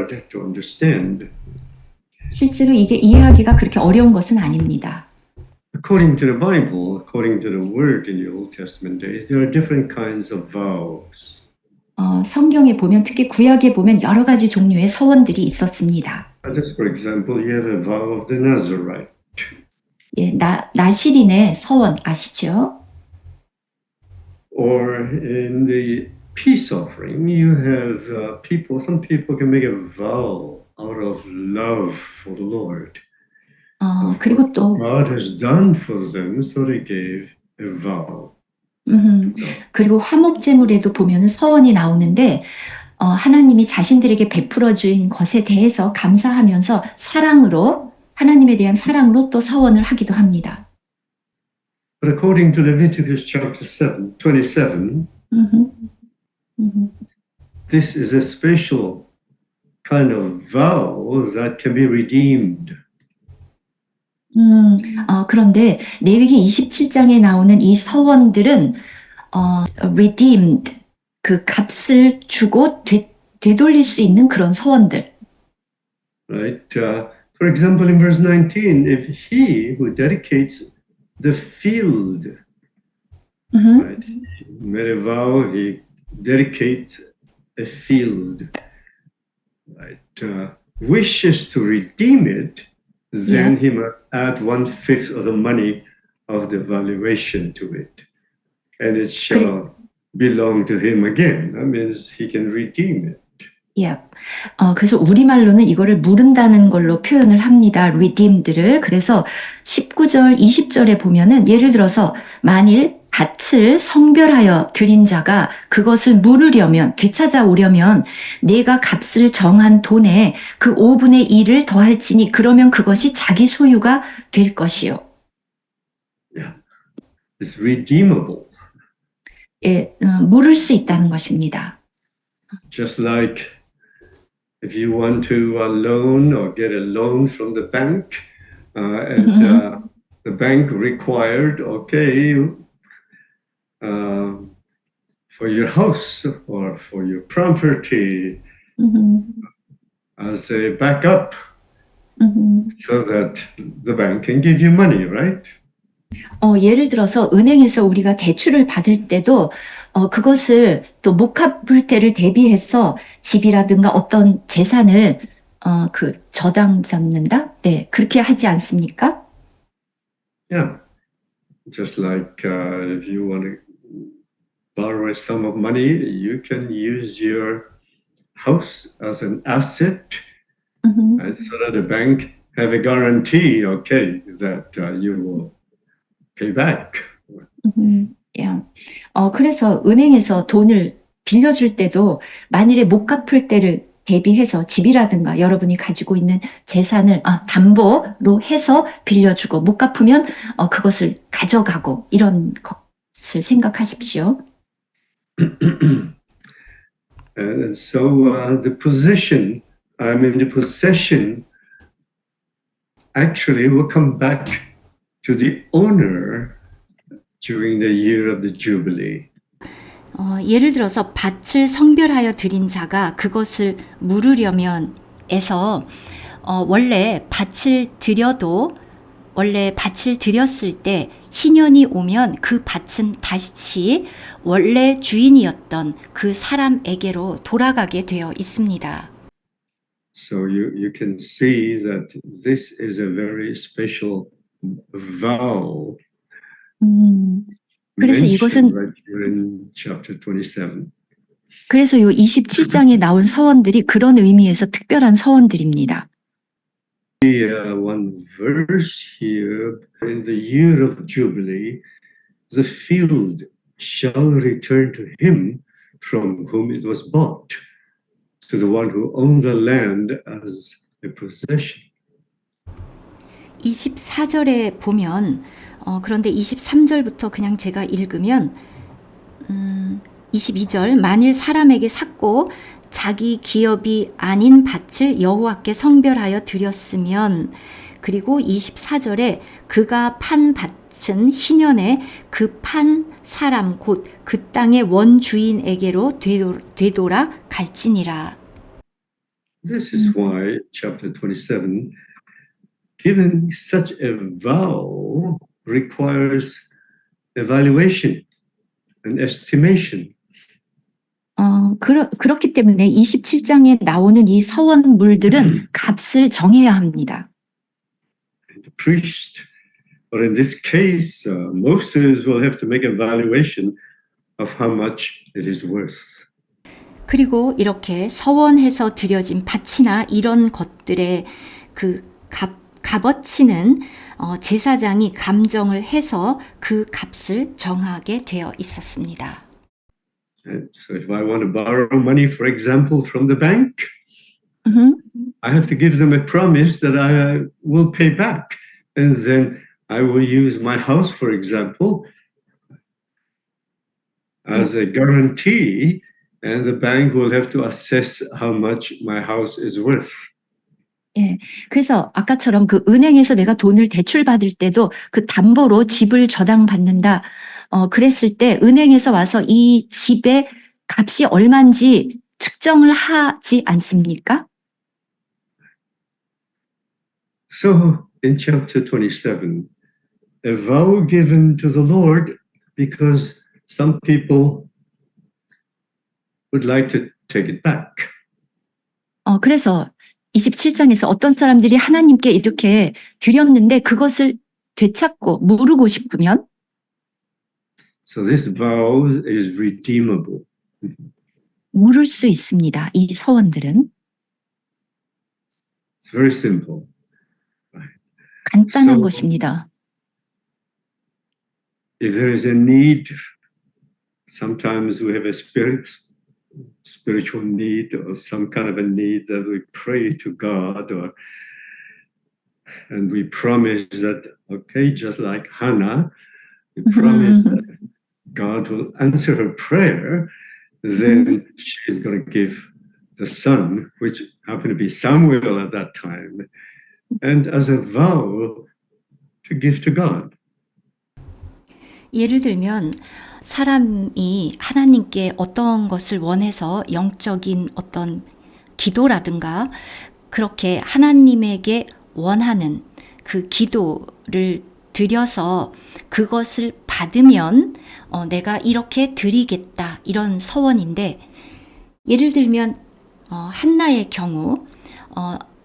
hard to understand. 실제로 이게 이해하기가 그렇게 어려운 것은 아닙니다. According to the Bible, according to the word in the Old Testament days, there are different kinds of vows. 성경에 보면 특히 구약에 보면 여러 가지 종류의 서원들이 있었습니다. Just for example, you have a vow of the Nazarite. 예, 나시린의 서원 아시죠? Or in the peace offering, you have some people can make a vow out of love for the Lord. 그리고 또 God has done for them, so they gave a vow. 그리고 화목제물에도 보면은 서원이 나오는데 하나님이 자신들에게 베풀어 준 것에 대해서 감사하면서 사랑으로 하나님에 대한 사랑으로 또 서원을 하기도 합니다. But according to Leviticus chapter 27, this is a special kind of vow that can be redeemed. 그런데 레위기 27장에 나오는 이 서원들은 redeemed, 그 값을 주고 되돌릴 수 있는 그런 서원들. Right? For example, in verse 19, if he who dedicates the field, right? He made a vow, he dedicates a field, right? Wishes to redeem it, then he must add 1/5 of the money of the valuation to it, and it shall belong to him again. That means he can redeem it. Yeah. 그래서 우리말로는 이거를 무른다는 걸로 표현을 합니다. redeemed를. 그래서 19절, 20절에 보면은 예를 들어서 만일 밭을 성별하여 드린 자가 그것을 물으려면, 되찾아오려면 내가 값을 정한 돈에 그 5분의 1을 더할지니 그러면 그것이 자기 소유가 될 것이요. Yeah. It's redeemable. 예, 물을 수 있다는 것입니다. Just like if you want to loan or get a loan from the bank, and the bank required, okay, for your house or for your property as a backup, so that the bank can give you money, right? 예를 들어서 은행에서 우리가 대출을 받을 때도 그것을 또 못 갚을 때를 대비해서 집이라든가 어떤 재산을 그 저당 잡는다? 네, 그렇게 하지 않습니까? Yeah. Just like if you want to borrow a sum of money, you can use your house as an asset, so that the bank have a guarantee, okay, that you will pay back. Yeah. 그래서 은행에서 돈을 빌려줄 때도 만일에 못 갚을 때를 대비해서 집이라든가 여러분이 가지고 있는 재산을 담보로 해서 빌려주고 못 갚으면 그것을 가져가고 이런 것을 생각하십시오. And so the possession actually will come back to the owner during the year of the Jubilee. 예를 들어서 밭을 성별하여 드린 자가 그것을 물으려면에서 원래 밭을 드렸을 때 희년이 오면 그 밭은 다시 원래 주인이었던 그 사람에게로 돌아가게 되어 있습니다. So you can see that this is a very special vow. 그래서 이것은 in chapter 27. 그래서 이 27장에 나온 서원들이 그런 의미에서 특별한 서원들입니다. One verse here, in the year of Jubilee, the field shall return to him from whom it was bought, to the one who owns the land as a possession. 24절에 보면 그런데 23절부터 그냥 제가 읽으면 22절 만일 사람에게 샀고 자기 기업이 아닌 밭을 여호와께 성별하여 드렸으면 그리고 24절에 그가 판 밭은 희년에 그 판 사람 곧 그 땅의 원주인에게로 되돌아 갈지니라. This is why chapter 27, giving such a vow requires evaluation and estimation. 그렇기 때문에 27장에 나오는 이 서원물들은 값을 정해야 합니다. The priest, or in this case, Moses will have to make evaluation of how much it is worth. 그리고 이렇게 서원해서 드려진 밭이나 이런 것들의 그 값어치는 제사장이 감정을 해서 그 값을 정하게 되어 있었습니다. So if I want to borrow money, for example, from the bank, I have to give them a promise that I will pay back. And then I will use my house, for example, as a guarantee, and the bank will have to assess how much my house is worth. 예, 그래서 아까처럼 그 은행에서 내가 돈을 대출받을 때도 그 담보로 집을 저당받는다. 그랬을 때 은행에서 와서 이 집의 값이 얼마인지 측정을 하지 않습니까? So in chapter 27, a vow given to the Lord because some people would like to take it back. 그래서 27장에서 어떤 사람들이 하나님께 이렇게 드렸는데 그것을 되찾고 물으고 싶으면 So this vow is redeemable. 물을 수 있습니다. 이 서원들은 It's very simple. 간단한 So, 것입니다. If there is a need, sometimes we have a spiritual need or some kind of a need that we pray to God, and we promise that, okay, just like Hannah, we promise that God will answer her prayer, then she's going to give the son, which happened to be Samuel at that time, and as a vow to give to God. 예를 들면 사람이 하나님께 어떤 것을 원해서 영적인 어떤 기도라든가 그렇게 하나님에게 원하는 그 기도를 드려서 그것을 받으면 내가 이렇게 드리겠다 이런 서원인데 예를 들면 한나의 경우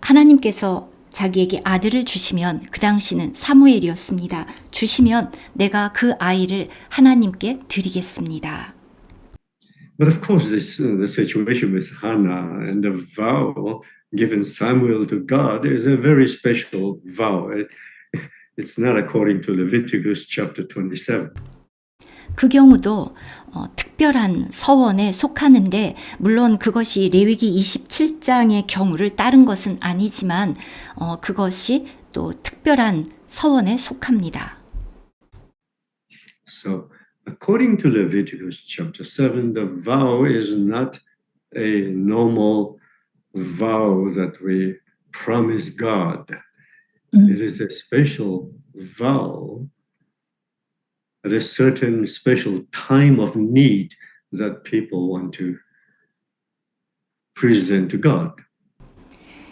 하나님께서 자기에게 아들을 주시면 그 당시는 사무엘이었습니다. 주시면 내가 그 아이를 하나님께 드리겠습니다. But of course, the situation with Hannah and the vow given Samuel to God is a very special vow. It's not according to Leviticus chapter 27. 그 경우도 특별한 서원에 속하는데 물론 그것이 레위기 27장의 경우를 따른 것은 아니지만 그것이 또 특별한 서원에 속합니다. So, according to Leviticus chapter 7, the vow is not a normal vow that we promise God. It is a special vow at a certain special time of need that people want to present to God.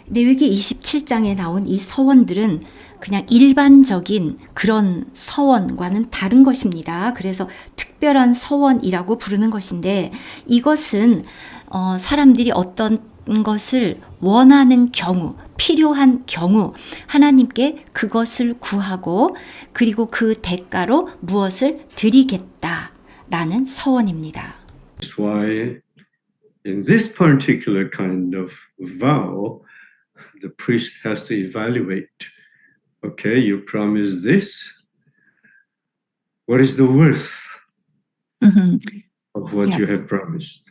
레위기 27장에 나온 이 서원들은 그냥 일반적인 그런 서원과는 다른 것입니다. 그래서 특별한 서원이라고 부르는 것인데 이것은 사람들이 어떤 것을 원하는 경우, 필요한 경우 하나님께 그것을 구하고 그리고 그 대가로 무엇을 드리겠다라는 서원입니다. That's why in this particular kind of vow, the priest has to evaluate. Okay, you promised this. What is the worth of what you have promised?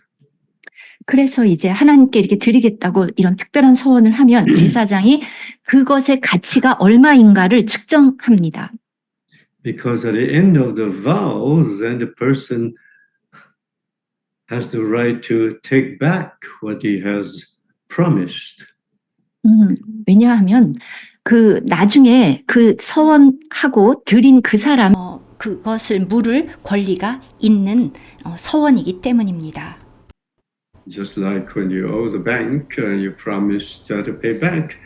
그래서 이제 하나님께 이렇게 드리겠다고 이런 특별한 서원을 하면 제사장이 그것의 가치가 얼마인가를 측정합니다. Because at the end of the vow, then the person has the right to take back what he has promised. 왜냐하면 그 나중에 그 서원하고 드린 그 사람 그것을 물을 권리가 있는 서원이기 때문입니다. just like when you owe the bank, you promise to pay back,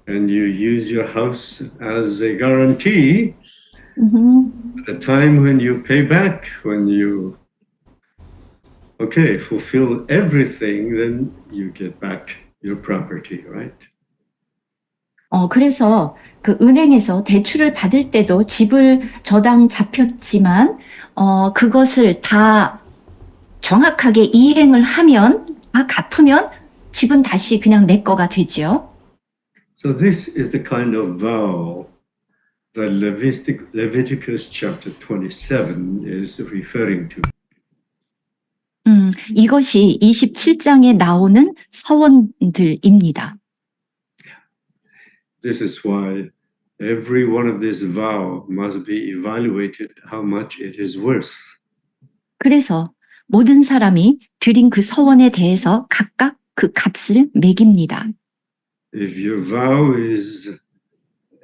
and you use your house as a guarantee. The time when you pay back, when you fulfill everything, then you get back your property, right? 그래서 그 은행에서 대출을 받을 때도 집을 저당 잡혔지만, 그것을 다 정확하게 이행을 하면, 다 갚으면 집은 다시 그냥 내 거가 되죠. So this is the kind of vow that Leviticus chapter 27 is referring to. 이것이 27장에 나오는 서원들입니다. This is why every one of these vow must be evaluated how much it is worth. 그래서 모든 사람이 드린 그 서원에 대해서 각각 그 값을 매깁니다. If your vow is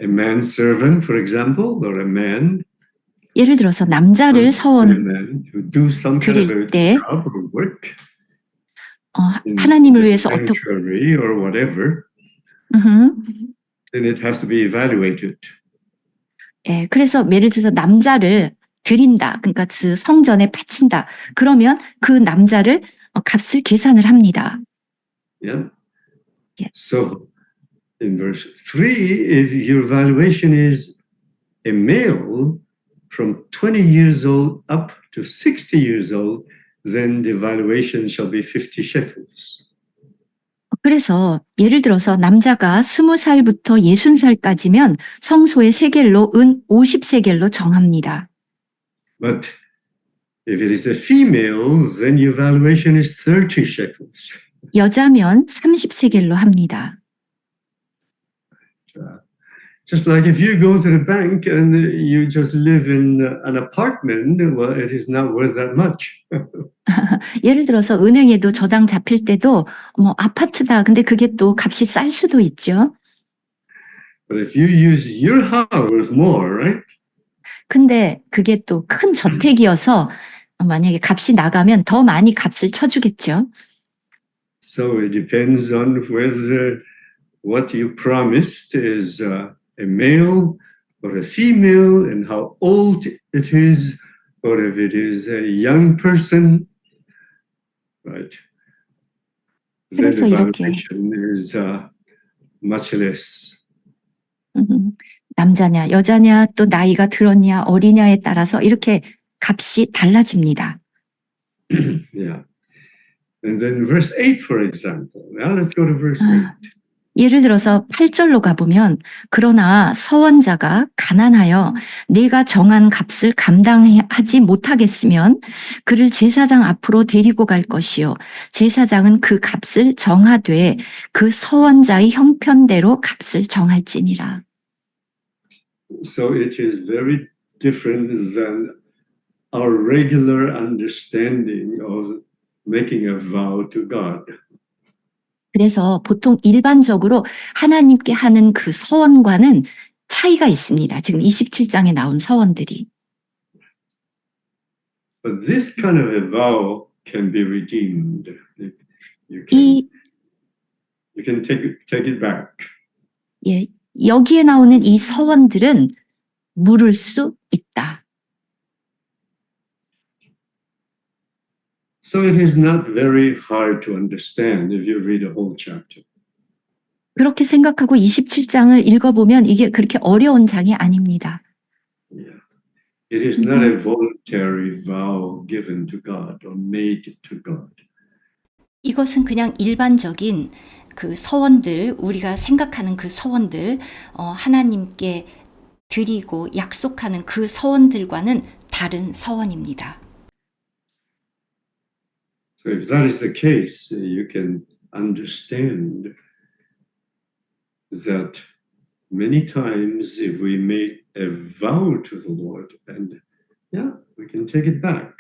a manservant, for example, or a man, 예를 들어서 남자를 서원 who do some kind of a 드릴 때 job or work in 하나님을 the 위해서 어떻게 sanctuary or whatever, then it has to be evaluated. 예, 그래서 예를 들어서 남자를 드린다. 그러니까 그 성전에 바친다. 그러면 그 남자를 값을 계산을 합니다. Yeah. Yes. So in verse 3, if your valuation is a male from 20 years old up to 60 years old, then the valuation shall be 50 shekels. 그래서 예를 들어서 남자가 20살부터 60살까지면 성소의 세겔로 은 50세겔로 정합니다. But if it is a female, then your valuation is 30 shekels. 여자면 30세겔로 합니다. Just like if you go to the bank and you just live in an apartment, well, it is not worth that much. 예를 들어서 은행에도 저당 잡힐 때도 뭐 아파트다. 근데 그게 또 값이 쌀 수도 있죠. But if you use your house more, right? 근데 그게 또 큰 저택이어서 만약에 값이 나가면 더 많이 값을 쳐주겠죠. So it depends on whether what you promised is a male or a female and how old it is, or if it is a young person, right? Then the valuation is much less. 남자냐, 여자냐, 또 나이가 들었냐, 어리냐에 따라서 이렇게 값이 달라집니다. Yeah. And then verse 8, for example. Now let's go to verse 8. 예를 들어서 8절로 가보면 그러나 서원자가 가난하여 내가 정한 값을 감당하지 못하겠으면 그를 제사장 앞으로 데리고 갈 것이요 제사장은 그 값을 정하되 그 서원자의 형편대로 값을 정할지니라. So it is very different than our regular understanding of making a vow to God. 그래서 보통 일반적으로 하나님께 하는 그 서원과는 차이가 있습니다. 지금 27장에 나온 서원들이. But this kind of a vow can be redeemed. You can take it back. 예, 여기에 나오는 이 서원들은 물을 수 있다. So it is not very hard to understand if you read a whole chapter. 그렇게 생각하고 27장을 읽어보면 이게 그렇게 어려운 장이 아닙니다. Yeah. It is not a voluntary vow given to God or made to God. 이것은 그냥 일반적인 그 서원들, 우리가 생각하는 그 서원들, 하나님께 드리고 약속하는 그 서원들과는 다른 서원입니다. So if that is the case, you can understand that many times if we made a vow to the Lord, and we can take it back,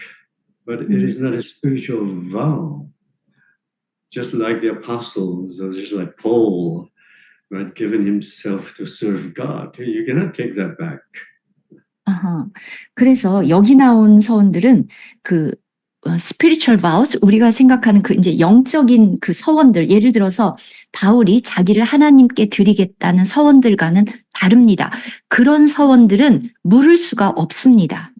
but it is not a spiritual vow. Just like the apostles, or just like Paul, right, given himself to serve God, you cannot take that back. 그래서 여기 나온 서원들은 그 spiritual vows, 우리가 생각하는 그 이제 영적인 그 서원들, 예를 들어서 바울이 자기를 하나님께 드리겠다는 서원들과는 다릅니다. 그런 서원들은 물을 수가 없습니다.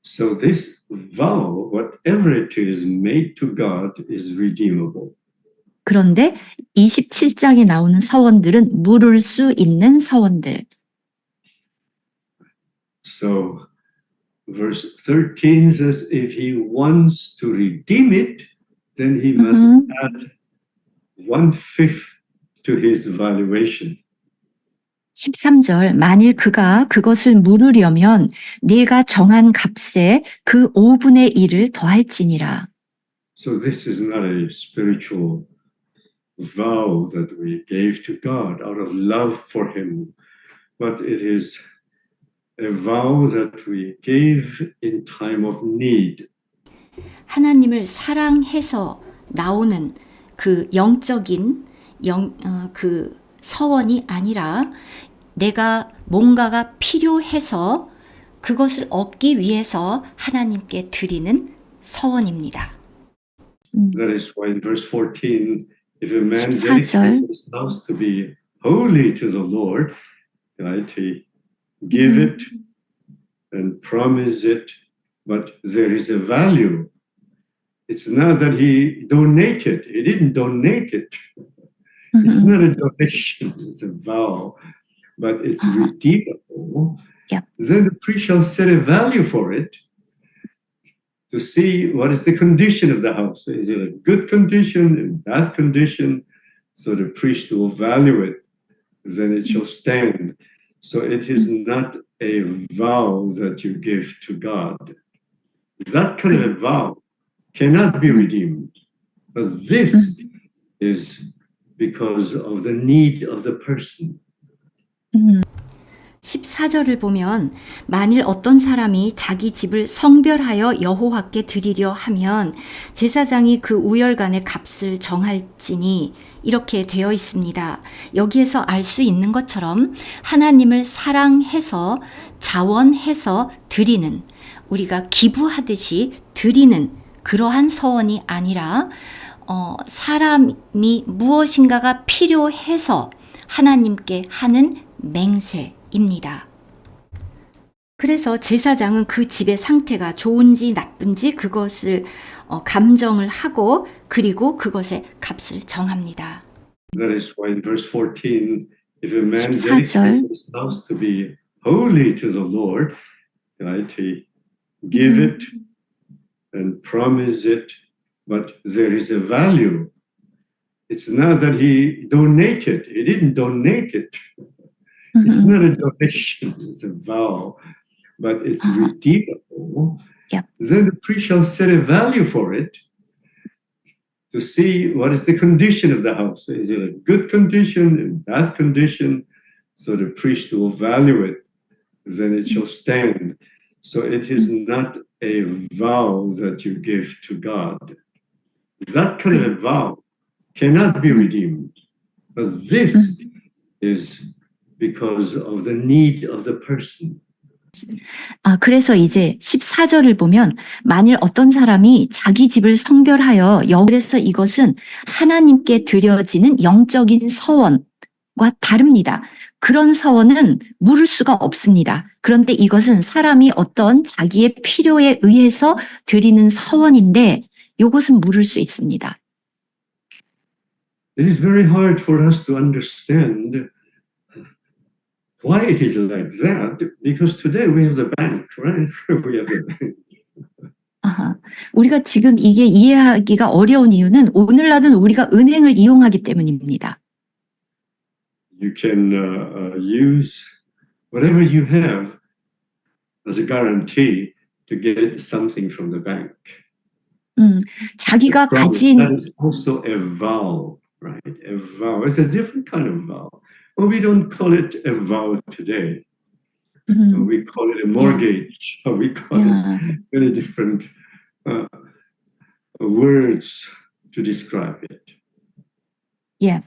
So this vow, whatever it is made to God, is redeemable. 그런데 27장에 나오는 서원들은 물을 수 있는 서원들. So verse 13 says, if he wants to redeem it, then he must add 1/5 to his valuation. 13절, 만일 그가 그것을 물으려면 네가 정한 값에 그 5분의 1을 더할지니라. So this is not a spiritual vow that we gave to God out of love for him, but it is a vow that we gave in time of need. 하나님을 사랑해서 나오는 그 영적인 그 서원이 아니라 내가 뭔가가 필요해서 그것을 얻기 위해서 하나님께 드리는 서원입니다. That is why in verse 14, if a man 14절. dedicates his house to be holy to the Lord, right, he give it and promise it, but there is a value. It's not that he donated. He didn't donate it. It's not a donation. It's a vow, but it's redeemable. Yep. Then the priest shall set a value for it to see what is the condition of the house. Is it a good condition, a bad condition? So the priest will value it. Then it shall stand. So it is not a vow that you give to God. That kind of a vow cannot be redeemed. But this is because of the need of the person. 14절을 보면 만일 어떤 사람이 자기 집을 성별하여 여호와께 드리려 하면 제사장이 그 우열간의 값을 정할지니 이렇게 되어 있습니다. 여기에서 알 수 있는 것처럼 하나님을 사랑해서 자원해서 드리는, 우리가 기부하듯이 드리는 그러한 서원이 아니라 사람이 무엇인가가 필요해서 하나님께 하는 맹세입니다. 그래서 제사장은 그 집의 상태가 좋은지 나쁜지 그것을 감정을 하고 그리고 그것의 값을 정합니다. That is why in verse 14, if a man 14절. dedicates his house to be holy to the Lord, right, he give it and promise it, but there is a value. It's not that he donated. He didn't donate it. It's not a donation. It's a vow, but it's redeemable. Yep. Then the priest shall set a value for it to see what is the condition of the house. Is it a good condition, a bad condition? So the priest will value it. Then it shall stand. So it is not a vow that you give to God. That kind of a vow cannot be redeemed. But this is because of the need of the person. 그래서 이제 14절을 보면 만일 어떤 사람이 자기 집을 성별하여 그래서 이것은 하나님께 드려지는 영적인 서원과 다릅니다. 그런 서원은 물을 수가 없습니다. 그런데 이것은 사람이 어떤 자기의 필요에 의해서 드리는 서원인데 이것은 물을 수 있습니다. It is very hard for us to understand why it is like that, because today we have the bank, right? We have the bank. 우리가 지금 이게 이해하기가 어려운 이유는 오늘날은 우리가 은행을 이용하기 때문입니다. You can use whatever you have as a guarantee to get something from the bank. 자기가 That 가진 is also a vow, right? A vow. It's a different kind of vow. Well, we don't call it a vow today. We call it a mortgage. Or we call it very different words to describe it. 예.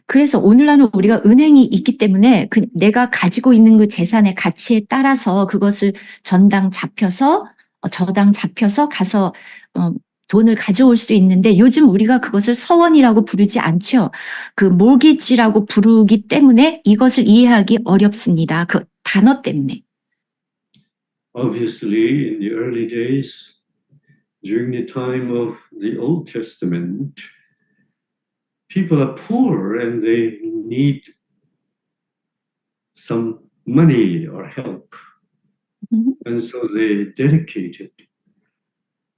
그래서 오늘날은 우리가 은행이 있기 때문에 내가 가지고 있는 그 재산의 가치에 따라서 그것을 전당 잡혀서 저당 잡혀서 가서 돈을 가져올 수 있는데 요즘 우리가 그것을 서원이라고 부르지 않죠. 그 mortgage라고 부르기 때문에 이것을 이해하기 어렵습니다. 그 단어 때문에. Obviously, in the early days, during the time of the Old Testament, people are poor and they need some money or help. And so they dedicated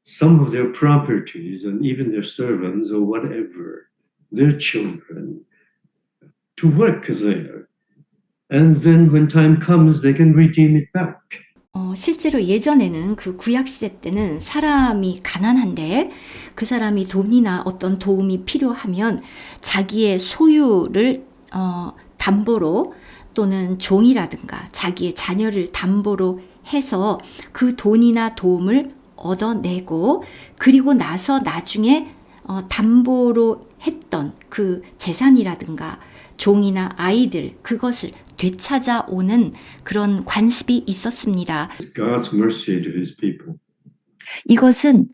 some of their properties and even their servants or whatever, their children, to work there. And then when time comes, they can redeem it back. 실제로 예전에는 그 구약 시대 때는 사람이 가난한데 그 사람이 돈이나 어떤 도움이 필요하면 자기의 소유를 담보로 또는 종이라든가 자기의 자녀를 담보로 해서 그 돈이나 도움을 얻어내고 그리고 나서 나중에 담보로 했던 그 재산이라든가 종이나 아이들 그것을 되찾아오는 그런 관습이 있었습니다. God's mercy to his people. 이것은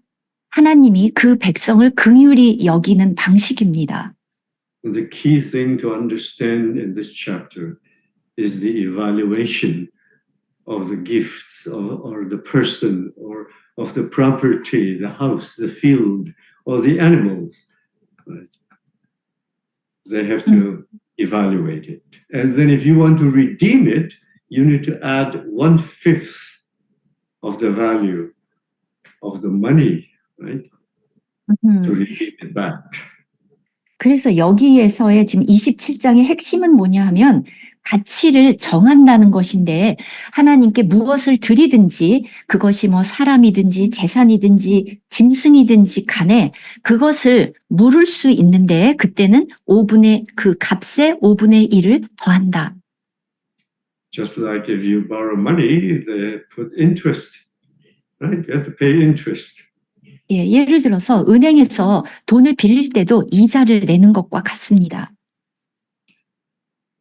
하나님이 그 백성을 긍휼히 여기는 방식입니다. The key thing to understand in this chapter is the evaluation of the gifts or the person or of the property, the house, the field, or the animals. Right? They have to evaluate it. And then if you want to redeem it, you need to add 1/5 of the value of the money, right? To redeem it back. 그래서 여기에서의 지금 27장의 핵심은 뭐냐 하면 가치를 정한다는 것인데 하나님께 무엇을 드리든지 그것이 뭐 사람이든지 재산이든지 짐승이든지 간에 그것을 물을 수 있는데 그때는 그 값의 5분의 1을 더한다. Just like if you borrow money, they put interest, right? You have to pay interest. 예, 예를 들어서 은행에서 돈을 빌릴 때도 이자를 내는 것과 같습니다.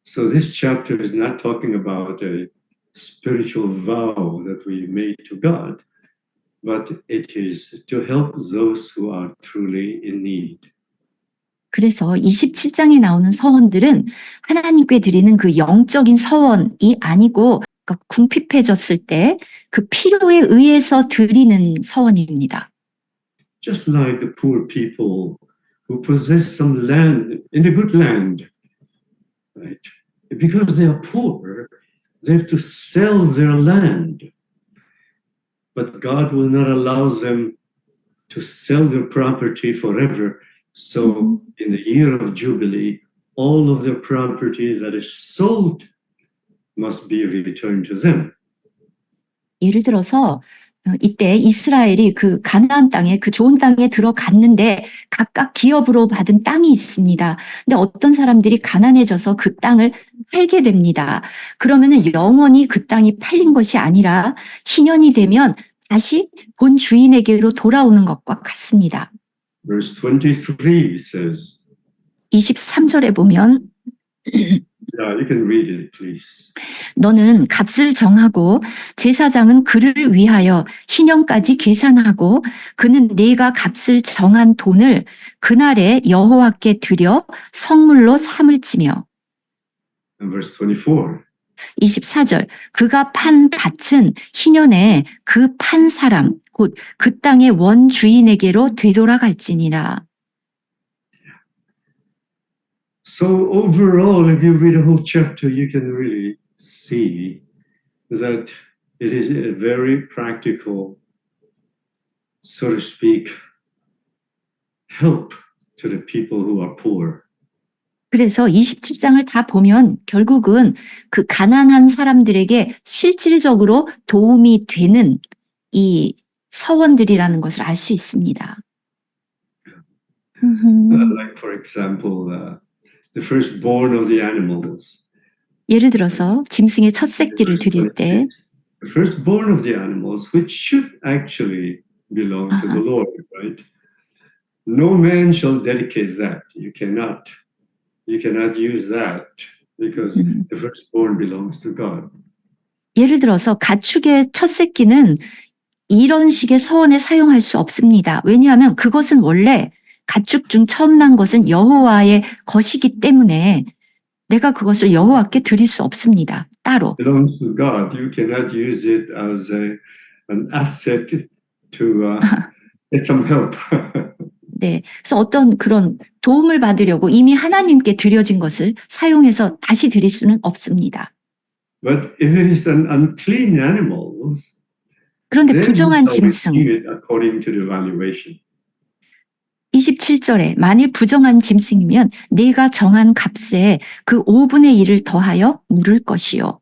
So this chapter is not talking about a spiritual vow that we made to God, but it is to help those who are truly in need. 그래서 27장에 나오는 서원들은 하나님께 드리는 그 영적인 서원이 아니고 그러니까 궁핍해졌을 때 그 필요에 의해서 드리는 서원입니다. Just like the poor people who possess some land in the good land, right? Because they are poor, they have to sell their land. But God will not allow them to sell their property forever. So in the year of Jubilee, all of their property that is sold must be returned to them. 예를 들어서 이때 이스라엘이 그 가나안 땅에 그 좋은 땅에 들어갔는데 각각 기업으로 받은 땅이 있습니다. 근데 어떤 사람들이 가난해져서 그 땅을 팔게 됩니다. 그러면은 영원히 그 땅이 팔린 것이 아니라 희년이 되면 다시 본 주인에게로 돌아오는 것과 같습니다. Verse 23 says, 23절에 보면 yeah, you can read it, please. 너는 값을 정하고 제사장은 그를 위하여 희년까지 계산하고 그는 네가 값을 정한 돈을 그날에 여호와께 드려 성물로 삼을지며. And verse 24. 24절 그가 판 밭은 희년에 그 판 사람 곧 그 땅의 원 주인에게로 되돌아갈지니라. So overall, if you read a whole chapter, you can really see that it is a very practical, so to speak, help to the people who are poor. 그래서 27장을 다 보면 결국은 그 가난한 사람들에게 실질적으로 도움이 되는 이 서원들이라는 것을 알 수 있습니다. Like for example, the firstborn of the animals. 예를 들어서 짐승의 첫 새끼를 드릴 때 The firstborn of the animals, which should actually belong to the Lord, right? No man shall dedicate that. You cannot use that because the firstborn belongs to God. 예를 들어서 가축의 첫 새끼는 이런 식의 서원에 사용할 수 없습니다. 왜냐하면 그것은 원래 가축 중 처음 난 것은 여호와의 것이기 때문에 내가 그것을 여호와께 드릴 수 없습니다. 따로. belongs to God. You cannot use it as an asset to get some help. 네. 그래서 어떤 그런 도움을 받으려고 이미 하나님께 드려진 것을 사용해서 다시 드릴 수는 없습니다. But if it is an unclean animal, 그런데 then 부정한 you shall 짐승, receive it according to the valuation. 27절에 만일 부정한 짐승이면 네가 정한 값에 그 5분의 1을 더하여 물을 것이요.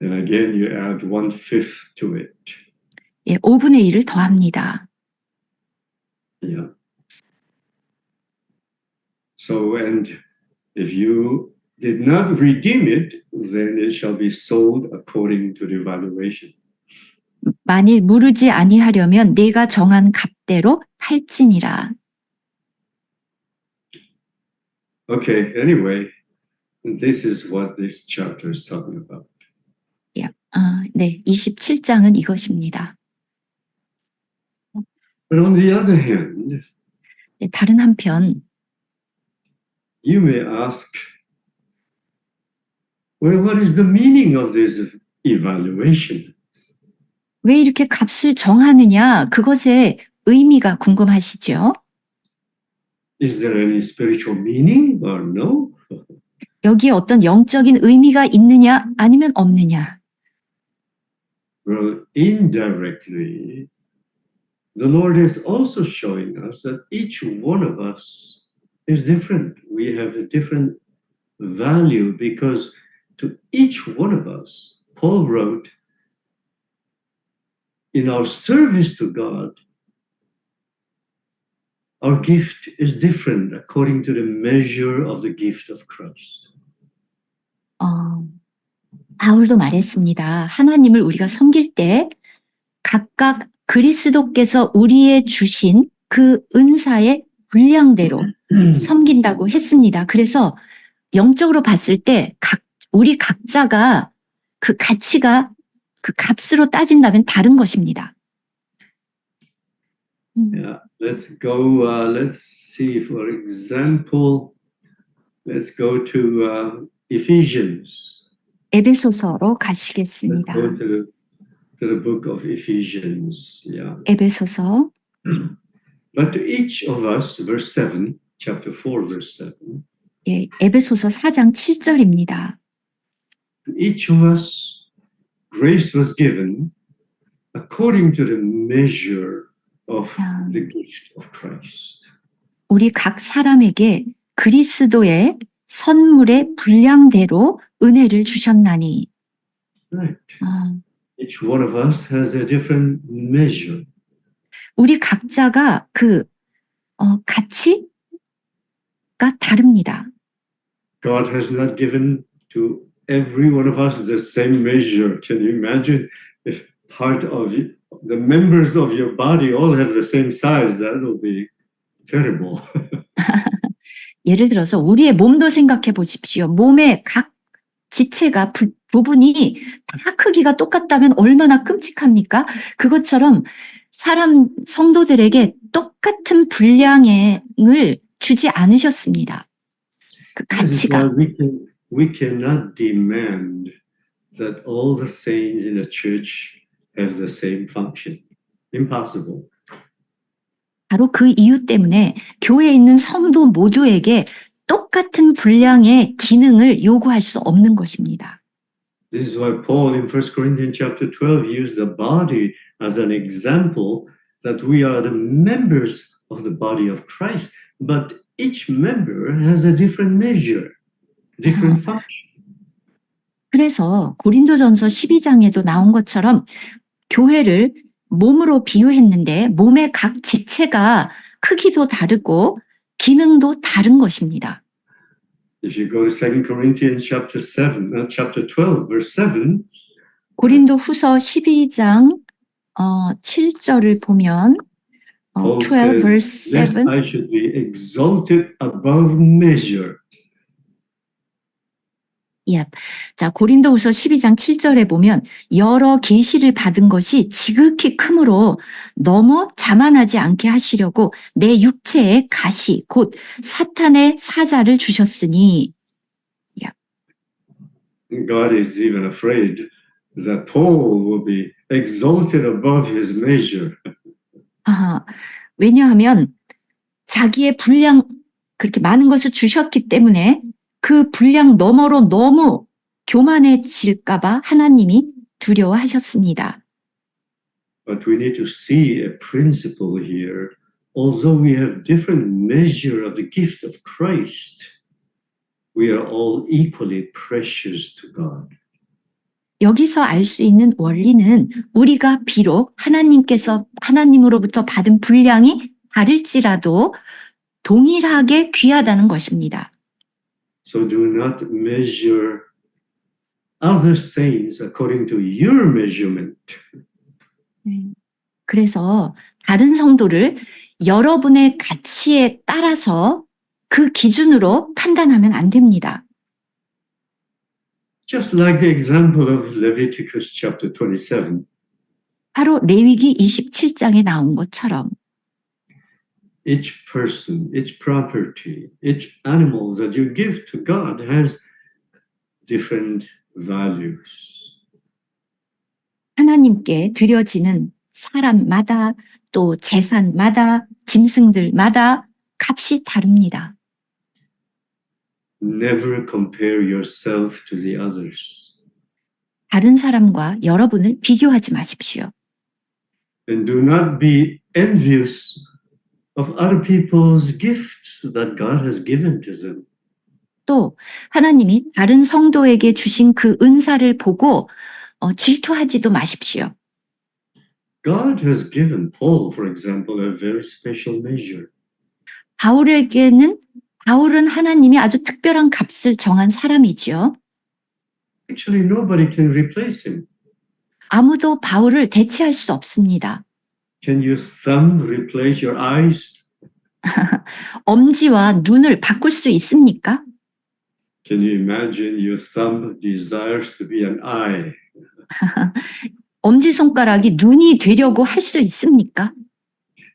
And again, you add 1/5 to it. 예, 5분의 1을 더합니다. Yeah. So, and if you did not redeem it, then it shall be sold according to the valuation. 만일 무르지 아니하려면 네가 정한 값대로 팔지니라. Okay, anyway, this is what this chapter is talking about. 예, 네, 27장은 이것입니다. But on the other hand, 네, 다른 한편 you may ask, well, what is the meaning of this evaluation? 왜 이렇게 값을 정하느냐? 그것의 의미가 궁금하시죠? Is there any spiritual meaning or no? 여기에 어떤 영적인 의미가 있느냐 아니면 없느냐? Well, indirectly, the Lord is also showing us that each one of us is different. We have a different value because to each one of us, Paul wrote, in our service to God, our gift is different according to the measure of the gift of Christ. 바울도 말했습니다. 하나님을 우리가 섬길 때 각각 그리스도께서 우리에 주신 그 은사의 분량대로 섬긴다고 했습니다. 그래서 영적으로 봤을 때 우리 각자가 그 가치가 그 값으로 따진다면 다른 것입니다. Yeah, let's go. Let's see, for example, let's go to Ephesians. 에베소서로 Let's 가시겠습니다. go to the book of Ephesians. Yeah. 에베소서 But to each of us, verse 7, chapter 4, verse 7, 예, 에베소서 4장 7절입니다. to each of us, grace was given according to the measure of the gift of Christ. 우리 각 사람에게 그리스도의 선물의 분량대로 은혜를 주셨나니. Right. Each one of us has a different measure. 우리 각자가 그 가치가 다릅니다. God has not given to every one of us the same measure. Can you imagine if part of the members of your body all have the same size? That will be terrible. 예를 들어서 우리의 몸도 생각해 보십시오. 몸의 각 지체가 부분이 다 크기가 똑같다면 얼마나 끔찍합니까? 그것처럼 사람 성도들에게 똑같은 분량을 주지 않으셨습니다. 그 가치가. We cannot demand that all the saints in the church have the same function. Impossible. 바로 그 이유 때문에 교회에 있는 성도 모두에게 똑같은 분량의 기능을 요구할 수 없는 것입니다. This is why Paul in 1 Corinthians chapter 12 used the body as an example that we are the members of the body of Christ, but each member has a different measure, different function. 그래서 고린도전서 12장에도 나온 것처럼 교회를 몸으로 비유했는데 몸의 각 지체가 크기도 다르고 기능도 다른 것입니다. If you go to 2 Corinthians chapter 12, verse 7, 고린도 후서 12장 7절을 보면 Paul 12 says, verse lest 7 I should be exalted above measure. 자, 고린도후서 12장 7절에 보면 여러 계시를 받은 것이 지극히 크므로 너무 자만하지 않게 하시려고 내 육체에 가시 곧 사탄의 사자를 주셨으니. God is even afraid that Paul will be exalted above his measure. 왜냐하면 자기의 분량 그렇게 많은 것을 주셨기 때문에 그 분량 너머로 너무 교만해질까봐 하나님이 두려워하셨습니다. But we need to see a principle here. Although we have different measure of the gift of Christ, we are all equally precious to God. 여기서 알 수 있는 원리는 우리가 비록 하나님으로부터 받은 분량이 다를지라도 동일하게 귀하다는 것입니다. So do not measure other saints according to your measurement. 그래서 다른 성도를 여러분의 가치에 따라서 그 기준으로 판단하면 안 됩니다. Just like the example of Leviticus chapter 27. 바로 레위기 27장에 나온 것처럼 Each person, each property, each animal that you give to God has different values. 하나님께 드려지는 사람마다 또 재산마다 짐승들마다 값이 다릅니다. Never compare yourself to the others. 다른 사람과 여러분을 비교하지 마십시오. And do not be envious of other people's gifts that God has given to them. 또 하나님이 다른 성도에게 주신 그 은사를 보고 질투하지도 마십시오. God has given Paul, for example, a very special measure. 바울은 하나님이 아주 특별한 값을 정한 사람이죠. Actually, nobody can replace him. 아무도 바울을 대체할 수 없습니다. Can your thumb replace your eyes? 엄지와 눈을 바꿀 수 있습니까? Can you imagine your thumb desires to be an eye? 엄지손가락이 눈이 되려고 할 수 있습니까?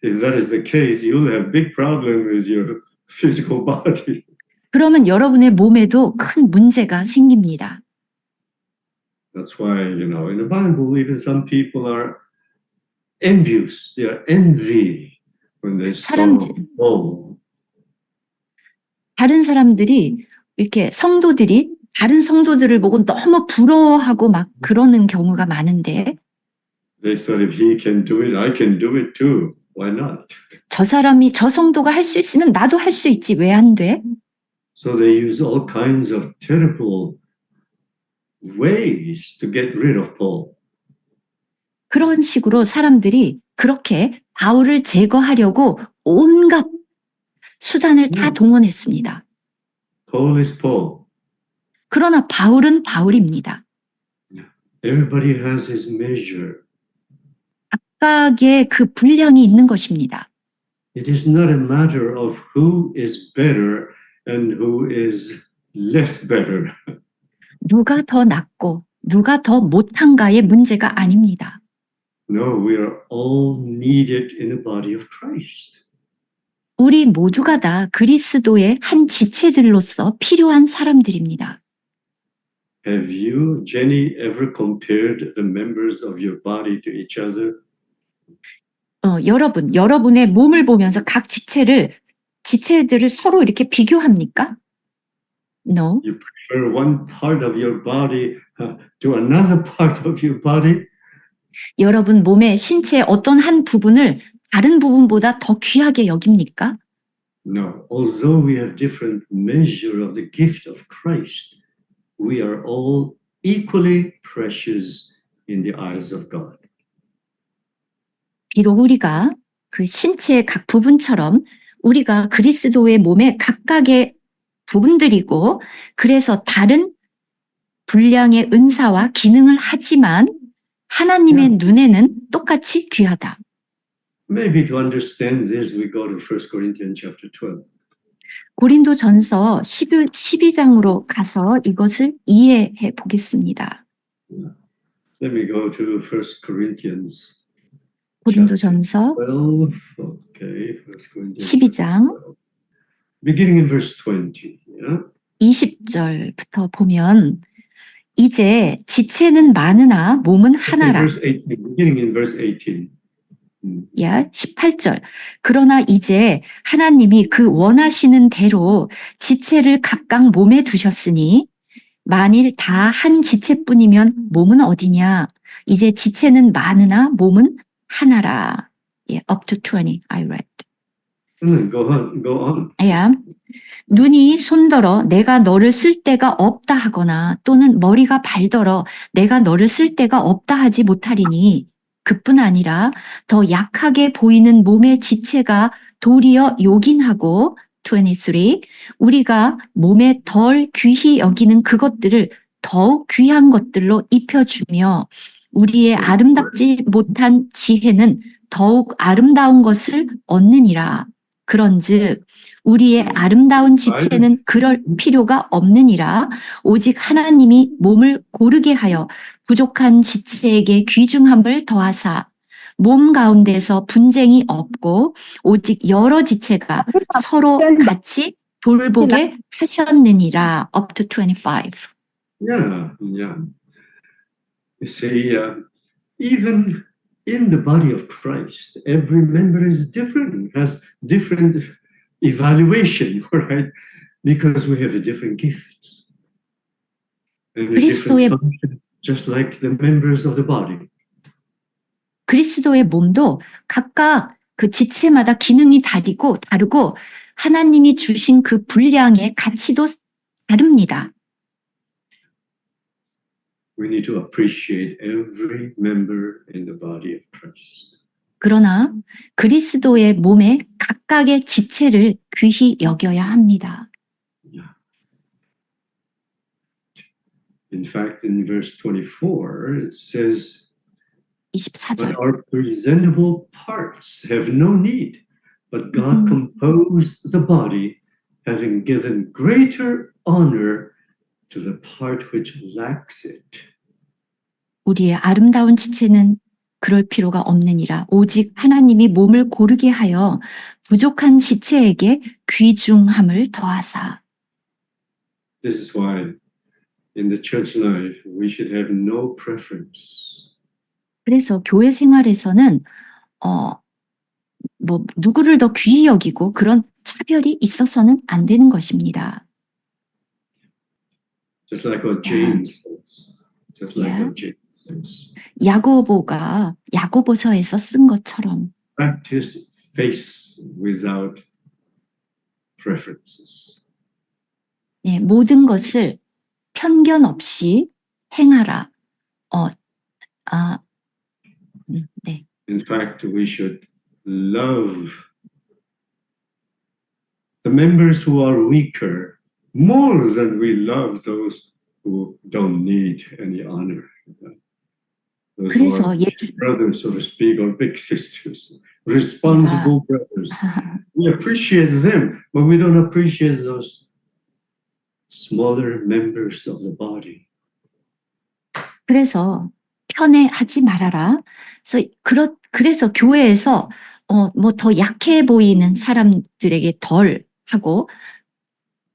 If that is the case, you'll have big problem with your physical body. 그러면 여러분의 몸에도 큰 문제가 생깁니다. That's why, in the Bible, even some people are envious. They are envy when they saw Paul. 다른 사람들이 이렇게 성도들이 다른 성도들을 보고 너무 부러워하고 막 그러는 경우가 많은데 They thought if he can do it, I can do it too. Why not? 저 성도가 할 수 있으면 나도 할 수 있지 왜 안 돼? So they use all kinds of terrible ways to get rid of Paul. 그런 식으로 사람들이 그렇게 바울을 제거하려고 온갖 수단을 다 동원했습니다. Paul is Paul. 그러나 바울은 바울입니다. Everybody has his measure. 각각의 그 분량이 있는 것입니다. It is not a matter of who is better and who is less better. 누가 더 낫고 누가 더 못한가의 문제가 아닙니다. No, we are all needed in the body of Christ. 우리 모두가 다 그리스도의 한 지체들로서 필요한 사람들입니다. Have you, Jenny, ever compared the members of your body to each other? 여러분의 몸을 보면서 각 지체들을 서로 이렇게 비교합니까? No. You prefer one part of your body to another part of your body? 여러분 몸의 신체의 어떤 한 부분을 다른 부분보다 더 귀하게 여깁니까? No. Although we have different measure of the gift of Christ, we are all equally precious in the eyes of God. 비록 우리가 그 신체의 각 부분처럼 우리가 그리스도의 몸의 각각의 부분들이고 그래서 다른 분량의 은사와 기능을 하지만 하나님의 눈에는 똑같이 귀하다. Maybe to understand this, we go to 1 Corinthians chapter 12. 고린도전서 12장으로 가서 이것을 이해해 보겠습니다. Let me go to 1 Corinthians. 고린도전서 12. Okay, 1 Corinthians 12장 12. Beginning in verse 20. Yeah? 20절부터 보면 이제 지체는 많으나 몸은 하나라. Verse 18, beginning in verse 18. 야, 18절. 그러나 이제 하나님이 그 원하시는 대로 지체를 각각 몸에 두셨으니 만일 다 한 지체뿐이면 몸은 어디냐? 이제 지체는 많으나 몸은 하나라. 예, up to 20, I read. Go on. 야, 눈이 손더러 내가 너를 쓸 데가 없다 하거나 또는 머리가 발더러 내가 너를 쓸 데가 없다 하지 못하리니 그뿐 아니라 더 약하게 보이는 몸의 지체가 도리어 요긴하고 23 우리가 몸에 덜 귀히 여기는 그것들을 더욱 귀한 것들로 입혀주며 우리의 아름답지 못한 지혜는 더욱 아름다운 것을 얻느니라. 그런즉 우리의 아름다운 지체는 그럴 필요가 없느니라. 오직 하나님이 몸을 고르게 하여 부족한 지체에게 귀중함을 더하사 몸 가운데서 분쟁이 없고 오직 여러 지체가 서로 같이 돌보게 하셨느니라. Up to 25. Yeah. You see, even in the body of Christ, every member is different, has different evaluation, right? Because we have different gifts and a different function, just like the members of the body. 그리스도의 몸도 각각 그 지체마다 기능이 다르고 하나님이 주신 그 분량의 가치도 다릅니다. We need to appreciate every member in the body of Christ. 그러나 그리스도의 몸의 각각의 지체를 귀히 여겨야 합니다. In fact, in verse 24, it says, 24절. But our presentable parts have no need, but God composed the body, having given greater honor to the part which lacks it. 우리의 아름다운 지체는 그럴 필요가 없느니라. 오직 하나님이 몸을 고르게 하여 부족한 지체에게 귀중함을 더하사. This is why in the church life we should have no preference. 그래서 교회 생활에서는 누구를 더 귀히 여기고 그런 차별이 있어서는 안 되는 것입니다. Just like what James says. Just like what James says. 야고보가 야고보서에서 쓴 것처럼 Practice faith without preferences. 네, 모든 것을 편견 없이 행하라. 네. In fact, we should love the members who are weaker more than we love those who don't need any honor. Those who 그래서 are brothers, so to speak, or big sisters, responsible brothers. We appreciate them, but we don't appreciate those smaller members of the body. 그래서 편애하지 말아라. 그래서 교회에서 더 약해 보이는 사람들에게 덜 하고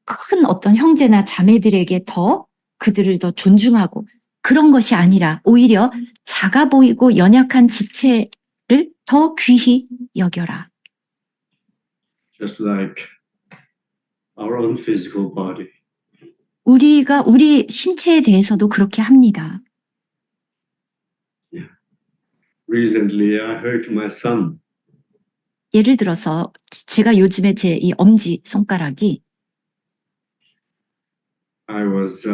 큰 어떤 형제나 자매들에게 그들을 더 존중하고 그런 것이 아니라 오히려 작아 보이고 연약한 지체를 더 귀히 여겨라. Just like our own physical body. 우리 신체에 대해서도 그렇게 합니다. Recently, I hurt my thumb. 예를 들어서 제가 요즘에 제 이 엄지 손가락이 I was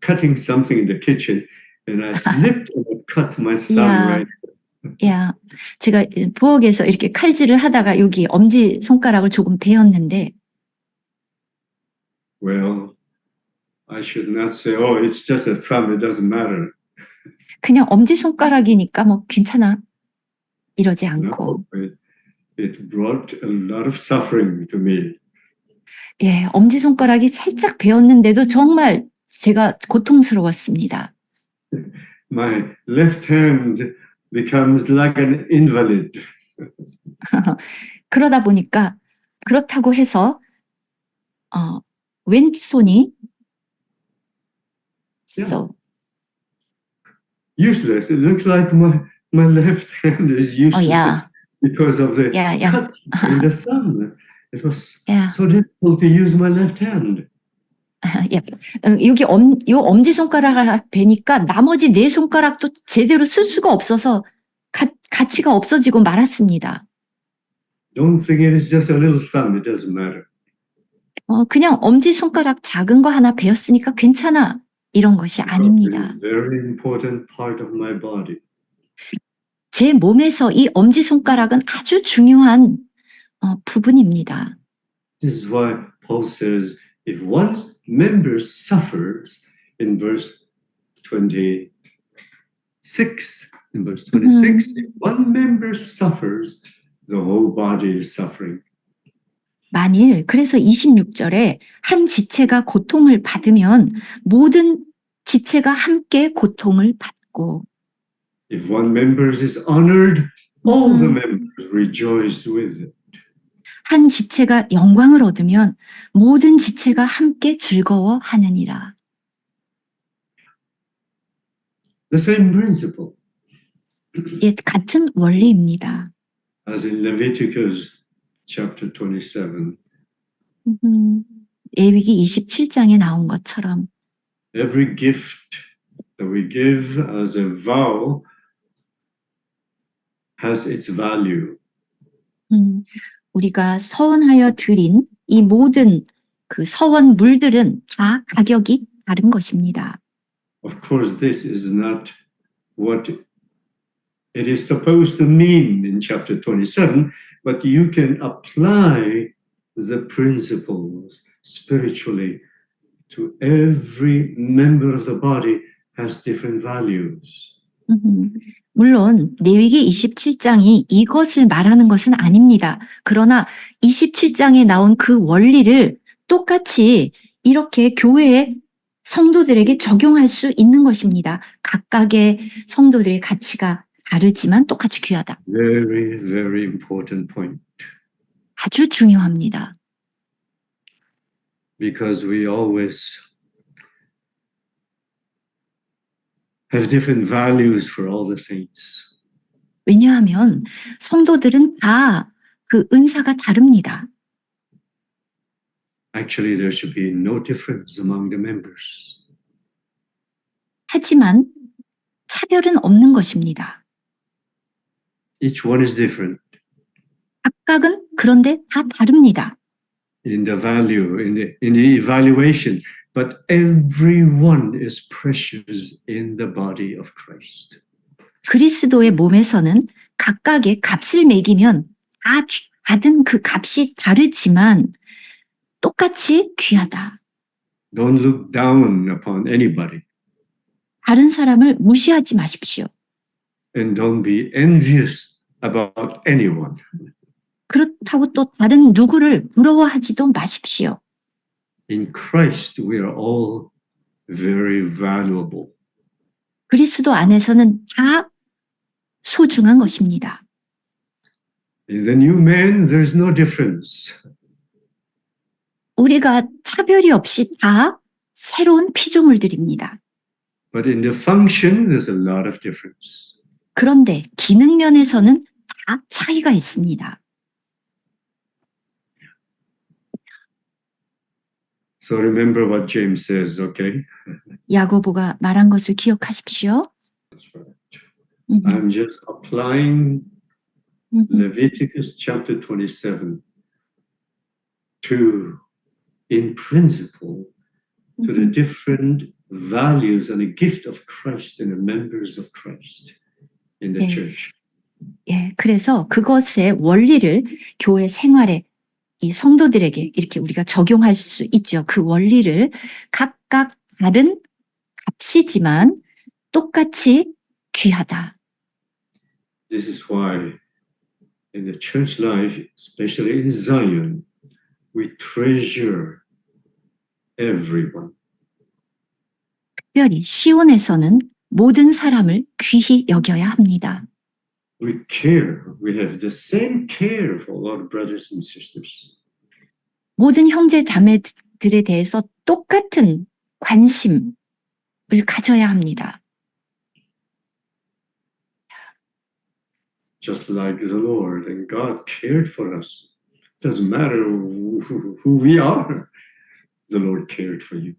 cutting something in the kitchen, and I slipped and I cut my thumb right. 제가 부엌에서 이렇게 칼질을 하다가 여기 엄지 손가락을 조금 베었는데. Well, I should not say, "Oh, it's just a thumb; it doesn't matter." 그냥 엄지 손가락이니까 뭐 괜찮아 이러지 않고. No, it brought a lot of suffering to me. 예, 엄지손가락이 살짝 베었는데도 정말 제가 고통스러웠습니다. My left hand becomes like an invalid. 그러다 보니까 그렇다고 해서 왼손이 so Useless. It looks like my left hand is useless yeah. because of the Yeah, yeah. cut in the thumb. It was Yeah. so difficult to use my left hand. 예, 여기 요 엄지손가락을 베니까 나머지 네 손가락도 제대로 쓸 수가 없어서 가치가 없어지고 말았습니다. Don't think it is just a little thumb. It doesn't matter. 그냥 엄지손가락 작은 거 하나 베었으니까 괜찮아. 이런 것이 아닙니다. It's a very important part of my body. 제 몸에서 이 엄지손가락은 아주 중요한 부분입니다. This is why Paul says, if one member suffers, in verse 26, if one member suffers, the whole body is suffering. 만일 그래서 26절에 한 지체가 고통을 받으면 모든 지체가 함께 고통을 받고 If one member is honored, all the members rejoice with it. 한 지체가 영광을 얻으면 모든 지체가 함께 즐거워하느니라. The same principle 예, 같은 원리입니다. as in Leviticus chapter 27. 레위기 27장에 나온 것처럼 Every gift that we give as a vow has its value. 우리가 서원하여 드린 이 모든 그 서원물들은 다 가격이 다른 것입니다. Of course, this is not what it is supposed to mean in chapter 27, but you can apply the principles spiritually to every member of the body has different values. 물론 레위기 27장이 이것을 말하는 것은 아닙니다. 그러나 27장에 나온 그 원리를 똑같이 이렇게 교회의 성도들에게 적용할 수 있는 것입니다. 각각의 성도들의 가치가 다르지만 똑같이 귀하다. Very, very important point. 아주 중요합니다. Because we always have different values for all the saints. 왜냐하면 성도들은 다 그 은사가 다릅니다. Actually, there should be no difference among the members. 하지만 차별은 없는 것입니다. Each one is different 각각은 그런데 다 다릅니다. in the value, in the evaluation, but everyone is precious in the body of Christ. 그리스도의 몸에서는 각각의 값을 매기면 다 받은 그 값이 다르지만 똑같이 귀하다. Don't look down upon anybody, 다른 사람을 무시하지 마십시오. and don't be envious about anyone. 그렇다고 또 다른 누구를 부러워하지도 마십시오. In Christ, we are all very valuable. 그리스도 안에서는 다 소중한 것입니다. In the new man, there's no difference. 우리가 차별이 없이 다 새로운 피조물들입니다. But in the function, there's a lot of difference. 그런데 기능 면에서는 다 차이가 있습니다. So remember what James says, okay? 야고보가 말한 것을 기억하십시오. That's right. I'm just applying Leviticus chapter 27 in principle, to the different values and the gift of Christ and the members of Christ in the church. 예, 그래서 그것의 원리를 교회 생활에 이 성도들에게 이렇게 우리가 적용할 수 있죠. 그 원리를 각각 다른 값이지만 똑같이 귀하다. This is why in the church life, especially in Zion, we treasure everyone. 특별히 시온에서는 모든 사람을 귀히 여겨야 합니다. We care. We have the same care for our brothers and sisters. 모든 형제 자매들에 대해서 똑같은 관심을 가져야 합니다. Just like the Lord and God cared for us. Doesn't matter who we are. The Lord cared for you.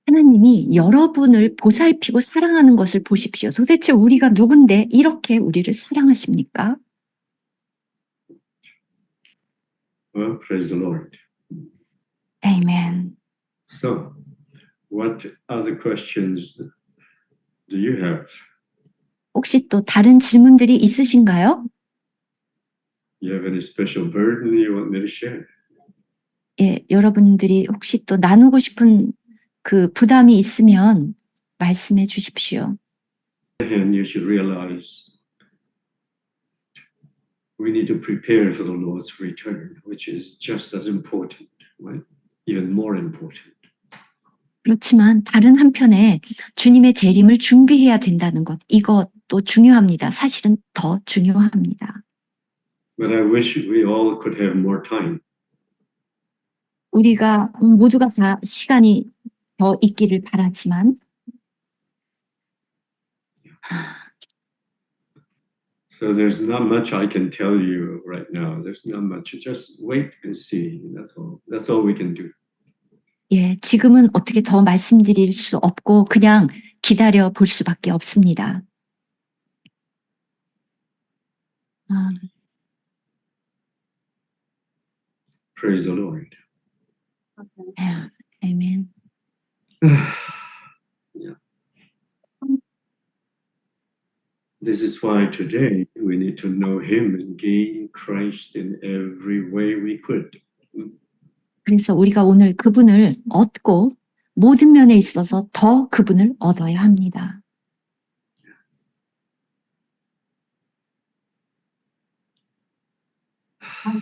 하나님이 여러분을 보살피고 사랑하는 것을 보십시오. 도대체 우리가 누군데 이렇게 우리를 사랑하십니까? Well, praise the Lord. 아멘. So, what other questions do you have? 혹시 또 다른 질문들이 있으신가요? You have any special burden you want me to share? 예, 여러분들이 혹시 또 나누고 싶은 그 부담이 있으면 말씀해 주십시오. And you should realize we need to prepare for the Lord's return, which is just as important, right? Even more important. 그렇지만 다른 한편에 주님의 재림을 준비해야 된다는 것, 이것도 중요합니다. 사실은 더 중요합니다. But I wish we all could have more time. 우리가 모두가 다 시간이 더 있기를 바라지만 So there's not much I can tell you right now. There's not much. Just wait and see. That's all. That's all we can do. 예, 지금은 어떻게 더 말씀드릴 수 없고 그냥 기다려 볼 수밖에 없습니다. Praise the Lord. 예, 아멘. Yeah. This is why today we need to know Him and gain Christ in every way we could. 그래서 우리가 오늘 그분을 얻고 모든 면에 있어서 더 그분을 얻어야 합니다. I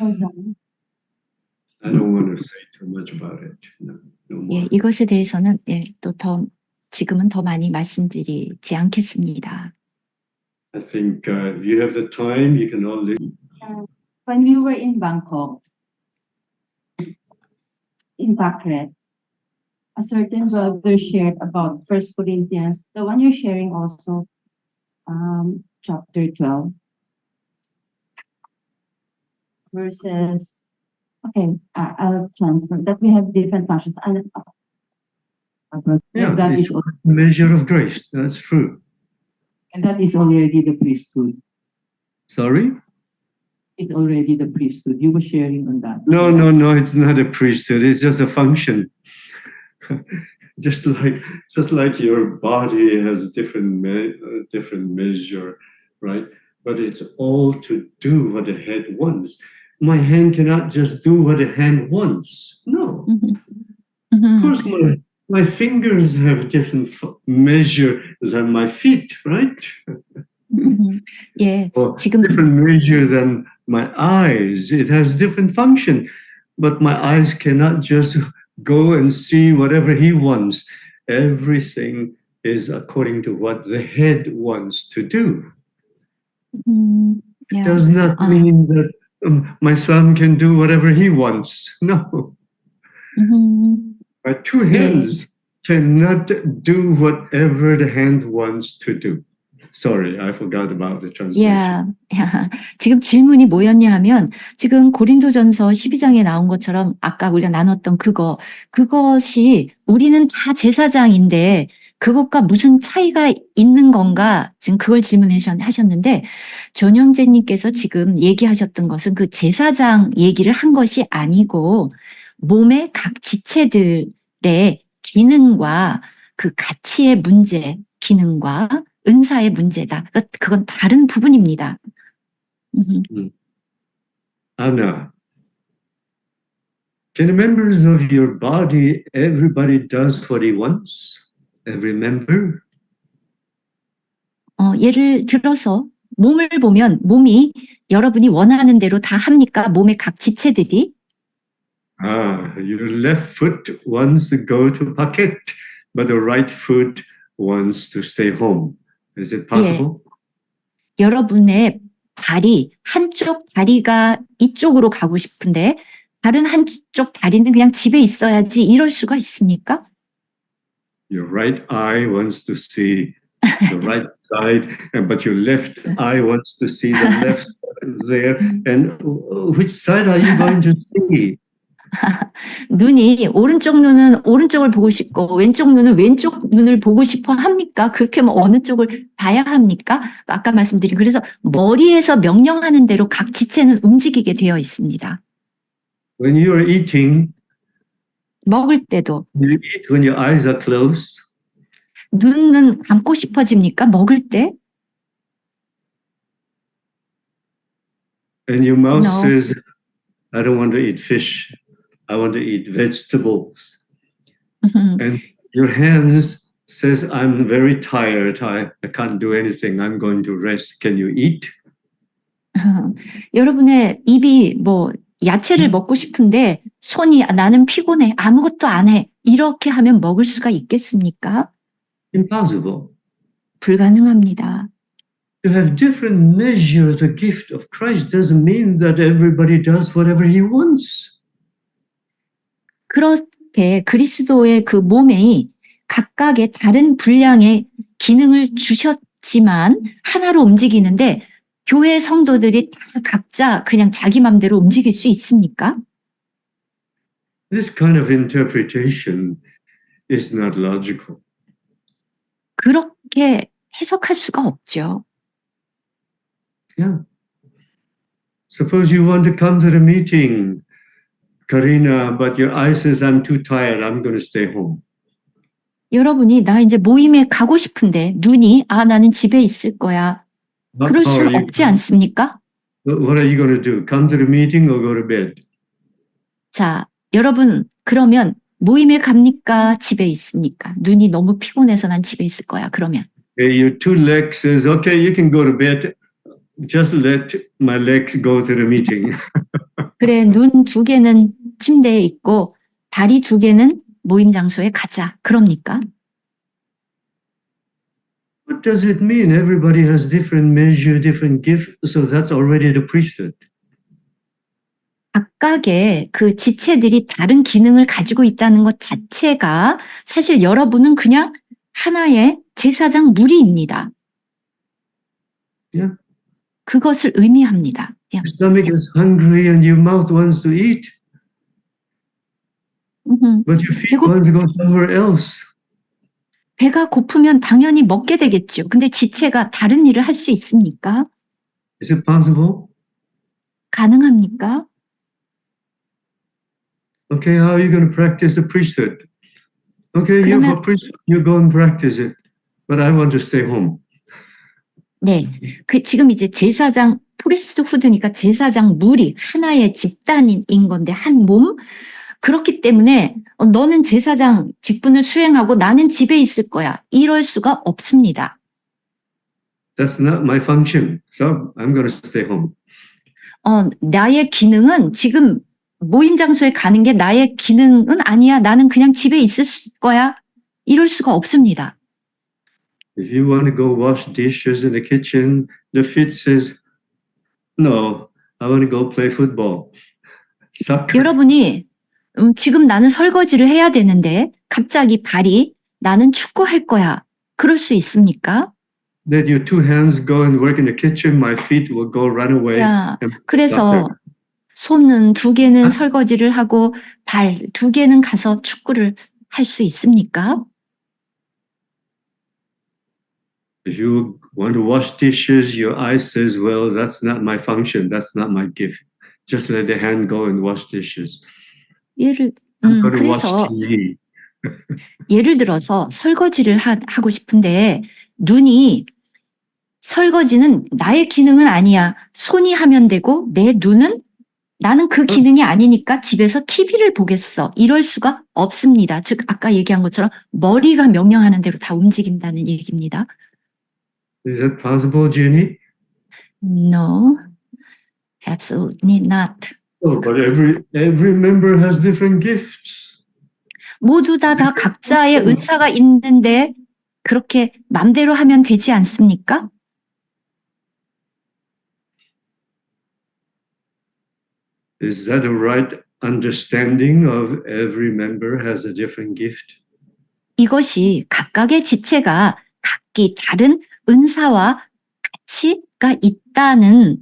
don't want to say too much about it. No more. 예, 이것에 대해서는 예, 또 더 지금은 더 많이 말씀드리지 않겠습니다. I think if you have the time, you can all listen. When we were in Bangkok, in Phuket, a certain brother shared about 1 Corinthians, the one you're sharing also, chapter 12, verses, okay, I'll transfer, that we have different functions. Yeah, that it's is, a measure of grace. That's true. and that is already the priesthood. Sorry? It's already the priesthood. You were sharing on that. No, it's not a priesthood. It's just a function. just like your body has a different measure, right? But it's all to do what the head wants. My hand cannot just do what the hand wants. No. Of course, my fingers have different measure than my feet, right? 예, Or 지금 different measure than my eyes. It has different function, but my eyes cannot just go and see whatever he wants. Everything is according to what the head wants to do. It yeah. does not mean that my son can do whatever he wants. No. My two hands cannot do whatever the hand wants to do. Sorry, I forgot about the translation. 야, 지금 질문이 뭐였냐 하면 지금 고린도전서 12장에 나온 것처럼 아까 우리가 나눴던 그것이 우리는 다 제사장인데 그것과 무슨 차이가 있는 건가 지금 그걸 질문하셨는데 전영재님께서 지금 얘기하셨던 것은 그 제사장 얘기를 한 것이 아니고 몸의 각 지체들의 기능과 그 가치의 문제, 기능과 은사의 문제다. 그건 다른 부분입니다. Anna, can the members of your body, everybody does what he wants? Every member? 예를 들어서 몸을 보면 몸이 여러분이 원하는 대로 다 합니까? 몸의 각 지체들이? Your left foot wants to go to Phuket, but the right foot wants to stay home. Is it possible? 여러분의 발이 한쪽 다리가 이쪽으로 가고 싶은데 다른 한쪽 다리는 그냥 집에 있어야지 이럴 수가 있습니까? Your right eye wants to see the right side, but your left eye wants to see the left side there. And which side are you going to see? 눈이 오른쪽 눈은 오른쪽을 보고 싶고 왼쪽 눈은 왼쪽 눈을 보고 싶어 합니까? 그렇게 뭐 어느 쪽을 봐야 합니까? 아까 말씀드린 그래서 머리에서 명령하는 대로 각 지체는 움직이게 되어 있습니다. When you are eating, 먹을 때도 you eat when your eyes are closed. 눈은 감고 싶어집니까? 먹을 때? And your mouth No. says, I don't want to eat fish. I want to eat vegetables. And your hands says, I'm very tired. I can't do anything. I'm going to rest. Can you eat? 여러분의 입이 뭐 야채를 먹고 싶은데 손이 나는 피곤해. 아무것도 안 해. 이렇게 하면 먹을 수가 있겠습니까? Impossible. 불가능합니다. To have different measure of the gift of Christ doesn't mean that everybody does whatever he wants. 그렇게 그리스도의 그 몸에 각각의 다른 분량의 기능을 주셨지만 하나로 움직이는데 교회 성도들이 다 각자 그냥 자기 맘대로 움직일 수 있습니까? This kind of interpretation is not logical. 그렇게 해석할 수가 없죠. Yeah. Suppose you want to come to the meeting, Karina, but your eye says, I'm too tired. I'm going to stay home. 여러분이 나 이제 모임에 가고 싶은데 눈이 나는 집에 있을 거야. 그럴 수 없지 않습니까? What are you going to do? Come to the meeting or go to bed? 자, 여러분 그러면 모임에 갑니까? 집에 있습니까? 눈이 너무 피곤해서 난 집에 있을 거야. 그러면 Okay, your two legs says, okay, you can go to bed. Just let my legs go to the meeting. 그래, 눈 두 개는 침대에 있고 다리 두 개는 모임 장소에 가자. 그럽니까? What does it mean? Everybody has different measure, different gift, so that's already the priesthood. 각각의 그 지체들이 다른 기능을 가지고 있다는 것 자체가 사실 여러분은 그냥 하나의 제사장 무리입니다. Yeah. 그것을 의미합니다. Your stomach is hungry and your mouth wants to eat, but your feet want to go somewhere else. 배가 고프면 당연히 먹게 되겠죠. 근데 지체가 다른 일을 할 수 있습니까? Is it possible? 가능합니까? Okay, how are you going to practice the priesthood? Okay, you're a priest, you go and practice it, but I want to stay home. 네, 지금 이제 제사장 프리스트 후드니까 제사장 무리 하나의 집단인 건데 한 몸. 그렇기 때문에 너는 제사장 직분을 수행하고 나는 집에 있을 거야. 이럴 수가 없습니다. That's not my function, so I'm going to stay home. 나의 기능은 지금 모임 장소에 가는 게 나의 기능은 아니야. 나는 그냥 집에 있을 거야. 이럴 수가 없습니다. If you want to go wash dishes in the kitchen, the feet says, no, I want to go play football. Soccer. 여러분이 지금 나는 설거지를 해야 되는데 갑자기 발이 나는 축구할 거야. 그럴 수 있습니까? Let your two hands go and work in the kitchen, my feet will go run away. 야, and 그래서 soccer. 손은 두 개는 설거지를 하고 발 두 개는 가서 축구를 할 수 있습니까? If you want to wash dishes, your eye says, well, that's not my function. That's not my gift. Just let the hand go and wash dishes. I'm going to wash 그래서 TV. 예를 들어서 설거지를 하고 싶은데 눈이 설거지는 나의 기능은 아니야. 손이 하면 되고 내 눈은 나는 그 기능이 아니니까 집에서 TV를 보겠어. 이럴 수가 없습니다. 즉 아까 얘기한 것처럼 머리가 명령하는 대로 다 움직인다는 얘기입니다. Is that possible, Jenny? No, absolutely not. Oh, but every member has different gifts. 모두 다 각자의 은사가 있는데 그렇게 맘대로 하면 되지 않습니까? Is that a right understanding of every member has a different gift? 이것이 각각의 지체가 각기 다른 은사와 가치가 있다는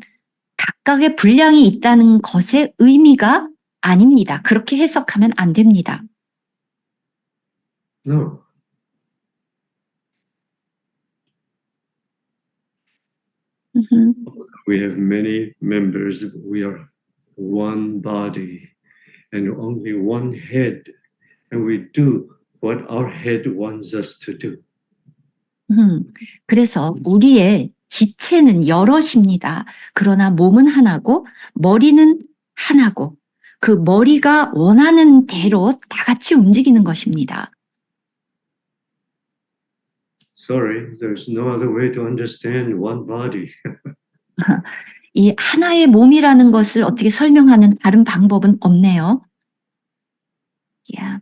각각의 분량이 있다는 것의 의미가 아닙니다. 그렇게 해석하면 안 됩니다. No. We have many members. We are one body and only one head. And we do what our head wants us to do. 그래서 우리의 지체는 여럿입니다. 그러나 몸은 하나고 머리는 하나고 그 머리가 원하는 대로 다 같이 움직이는 것입니다. Sorry, there's no other way to understand one body. 이 하나의 몸이라는 것을 어떻게 설명하는 다른 방법은 없네요. Yeah.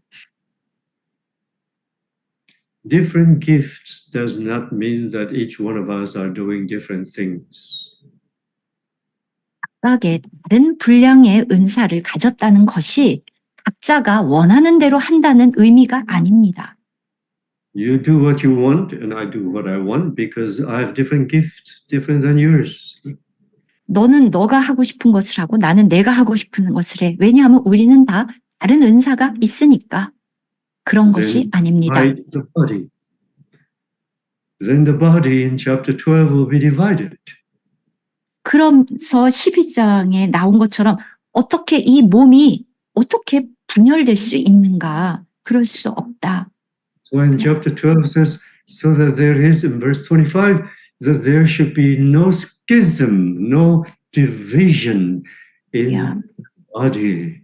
Different gifts does not mean that each one of us are doing different things. 각각의 다른 분량의 은사를 가졌다는 것이 각자가 원하는 대로 한다는 의미가 아닙니다. You do what you want and I do what I want because I have different gifts, different than yours. 너는 너가 하고 싶은 것을 하고 나는 내가 하고 싶은 것을 해. 왜냐하면 우리는 다 다른 은사가 있으니까. 그런 것이 아닙니다. The body. Then the body in chapter 12 will be divided. 그러면서 12장에 나온 것처럼 어떻게 이 몸이 어떻게 분열될 수 있는가? 그럴 수 없다. So in chapter 12 says, so that there is, in verse 25, that there should be no schism, no division in the body.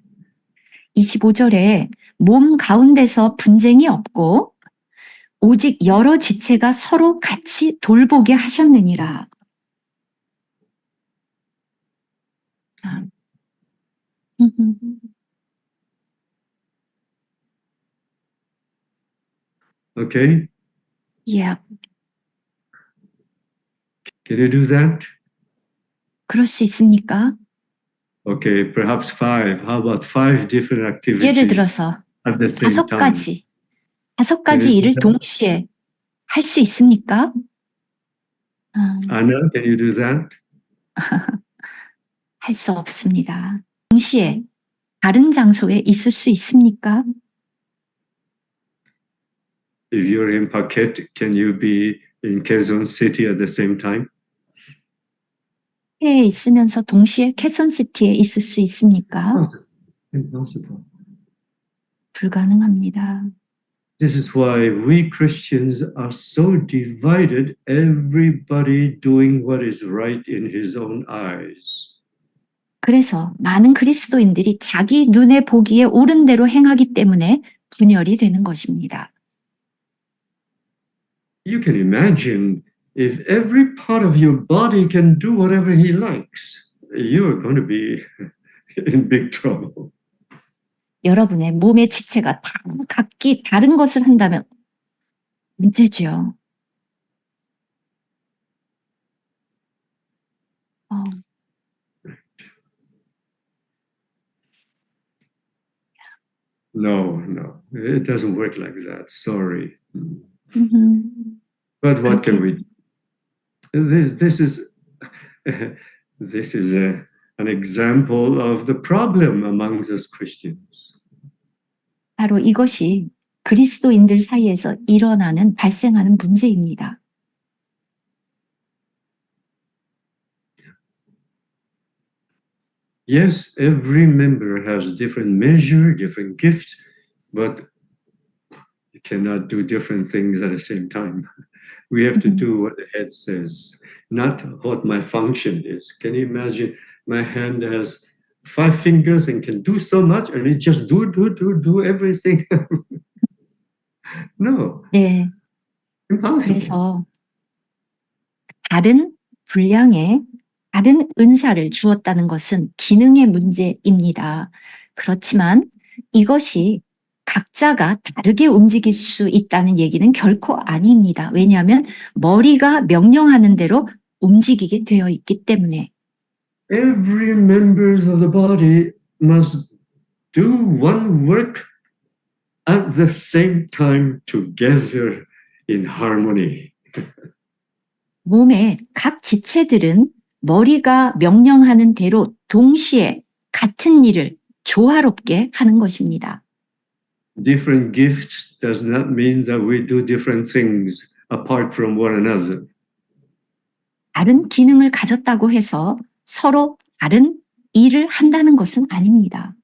25절에 몸 가운데서 분쟁이 없고 오직 여러 지체가 서로 같이 돌보게 하셨느니라. Okay? Yeah. Can you do that? 그럴 수 있습니까? Okay, perhaps five. How about five different activities 예를 들어서 at the same 다섯 time? 가지 일을 동시에 할 수 있습니까? Anna, can you do that? 할 수 없습니다. 동시에 다른 장소에 있을 수 있습니까? If you're in Phuket, can you be in Quezon City at the same time? 해에 있으면서 동시에 캐선시티에 있을 수 있습니까? Impossible. 불가능합니다. This is why we Christians are so divided, everybody doing what is right in his own eyes. 그래서 많은 그리스도인들이 자기 눈에 보기에 옳은 대로 행하기 때문에 분열이 되는 것입니다. You can imagine if every part of your body can do whatever he likes, you're going to be in big trouble. 여러분의 몸의 지체가 다 각기 다른 것을 한다면 문제죠. No, it doesn't work like that. Sorry. But what can we do? This is an example of the problem amongst us Christians. 바로 이것이 그리스도인들 사이에서 발생하는 문제입니다. Yes, every member has different measure, different gift, but you cannot do different things at the same time. We have to do what the head says, not what my function is. Can you imagine my hand has 5 fingers and can do so much and it just do everything? No. 네. Impossible. 그래서 다른 분량의 다른 은사를 주었다는 것은 기능의 문제입니다. 그렇지만 이것이 각자가 다르게 움직일 수 있다는 얘기는 결코 아닙니다. 왜냐하면 머리가 명령하는 대로 움직이게 되어 있기 때문에. Every members of the body must do one work at the same time together in harmony. 몸의 각 지체들은 머리가 명령하는 대로 동시에 같은 일을 조화롭게 하는 것입니다. Different gifts does not mean that we do different things apart from one another. 다른 기능을 가졌다고 해서 서로 다른 일을 한다는 것은 아닙니다.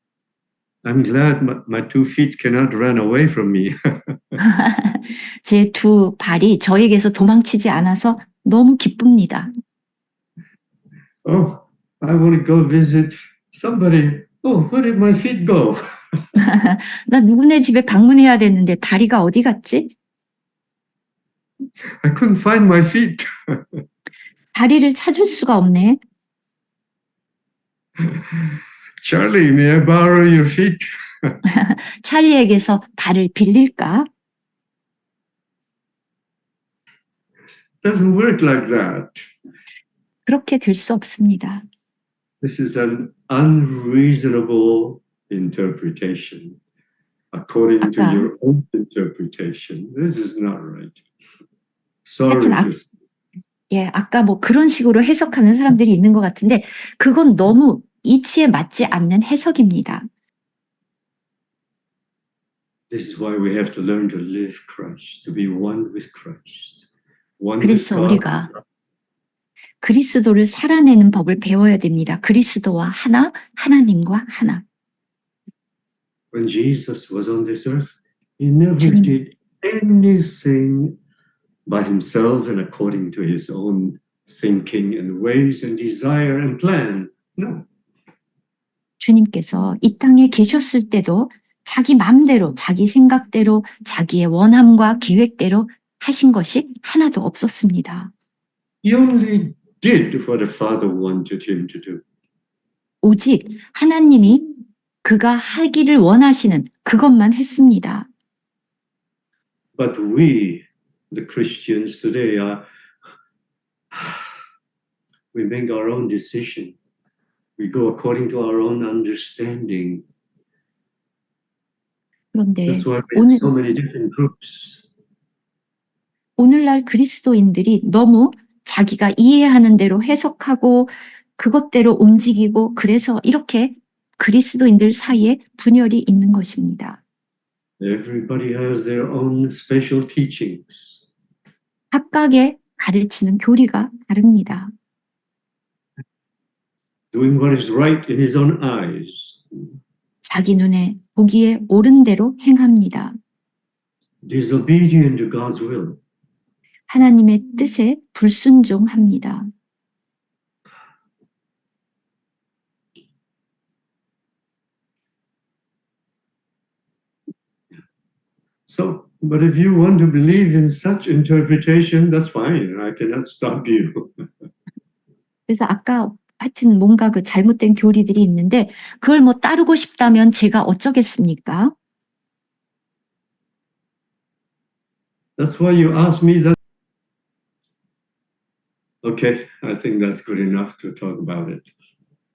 I'm glad my 2 feet cannot run away from me. 제 두 발이 저에게서 도망치지 않아서 너무 기쁩니다. Oh, I want to go visit somebody. Oh, where did my feet go? 나 누구네 집에 방문해야 되는데 다리가 어디 갔지? I couldn't find my feet. 다리를 찾을 수가 없네. Charlie, may I borrow your feet? 찰리에게서 발을 빌릴까? Doesn't work like that. 그렇게 될 수 없습니다. This is an unreasonable interpretation. According to 아까- your own interpretation, this is not right. Sorry 하여튼 to say. 예, 아까 뭐 그런 식으로 해석하는 사람들이 있는 것 같은데 그건 너무 이치에 맞지 않는 해석입니다. This is why we have to learn to live Christ, to be one with Christ. One with 그래서 God. 우리가 그리스도를 살아내는 법을 배워야 됩니다. 그리스도와 하나, 하나님과 하나. When Jesus was on this earth, he never 주님. did anything by himself and according to his own thinking and ways and desire and plan. No. 주님께서 이 땅에 계셨을 때도 자기 마음대로, 자기 생각대로, 자기의 원함과 계획대로 하신 것이 하나도 없었습니다. He only did what the Father wanted him to do. 오직 하나님이 그가 하기를 원하시는 그것만 했습니다. But we, the Christians today, we make our own decision. We go according to our own understanding. 그런데 That's why we 오늘- have so many different groups. 오늘날 그리스도인들이 너무 자기가 이해하는 대로 해석하고 그것대로 움직이고 그래서 이렇게 그리스도인들 사이에 분열이 있는 것입니다. Everybody has their own special teachings. 각각의 가르치는 교리가 다릅니다. Doing what is right in his own eyes. 자기 눈에 보기에 옳은 대로 행합니다. Disobedient to God's will. 하나님의 뜻에 불순종합니다. So, but if you want to believe in such interpretation, that's fine. I cannot stop you. 그래서 아까 하여튼 뭔가 그 잘못된 교리들이 있는데 그걸 뭐 따르고 싶다면 제가 어쩌겠습니까? That's why you asked me that. Okay, I think that's good enough to talk about it.